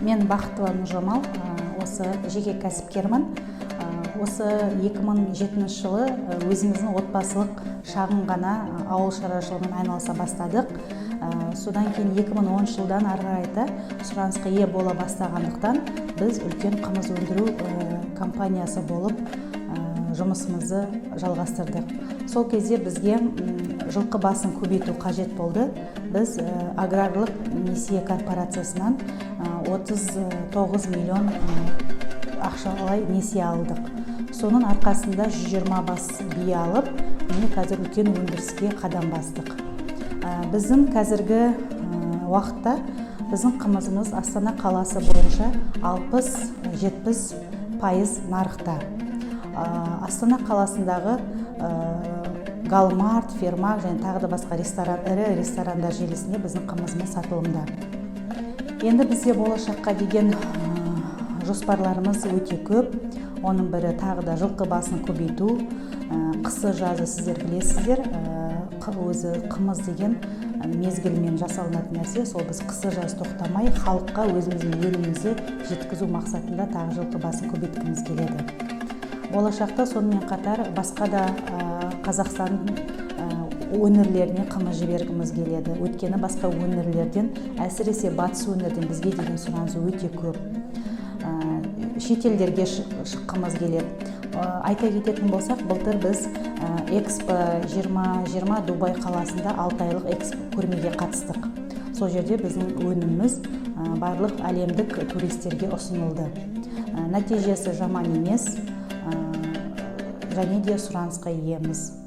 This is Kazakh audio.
Мен Бақытова Нұржамал, осы жеке кәсіпкермін. Осы 2007 жылы өзіміздің отбасылық шағын ғана ауыл шаруашылығымен айналыса бастадық. Содан кейін 2010 жылдан ары қарайта сұранысқа ие бола бастағандықтан біз үлкен қымыз өндіру компаниясы болып жұмысымызды жалғастырдық. Сол кезде бізге жылқы басын көбейту қажет болды. Біз аграрлық несие корпорациясынан 39 миллион ақшалай несие алдық. Соның арқасында 120 бас бие алып, міне қазір үлкен өндіріске қадам бастық. Біздің қазіргі уақытта біздің қымызымыз Астана қаласы бойынша 60-70% нарықта. Астана қаласындағы Галмарт, Фермак және тағы да басқа ірі ресторандар желісінде біздің қымызымыз сатылымда. Енді бізде болашаққа деген жоспарларымыз өте көп. Оның бірі тағы да жылқы басын көбейту. Қысы жазы сіздер білесіздер, өзі қымыз деген мезгілмен жасалынатын нәрсе. Сол біз қысы жаз тоқтамай халыққа өзіміздің өнімімізді жеткізу мақсатында тағы жылқы басын көбейткіміз келеді. Болашақта сонымен қатар басқа да Қазақстан өңірлеріне қымыз жібергіміз келеді. Өйткені басқа өңірлерден, әсіресе батыс өңірден бізге деген сұраныс өте көп. Шетелдерге шыққымыз келеді. Айта кететін болсақ, былтыр біз Экспо 2020 Дубай қаласында 6 айлық экспо көрмеге қатыстық. Сол жерде біздің өніміміз барлық әлемдік туристерге ұсынылды. Нәтижесі жаман емес, және де сұранысқа иеміз.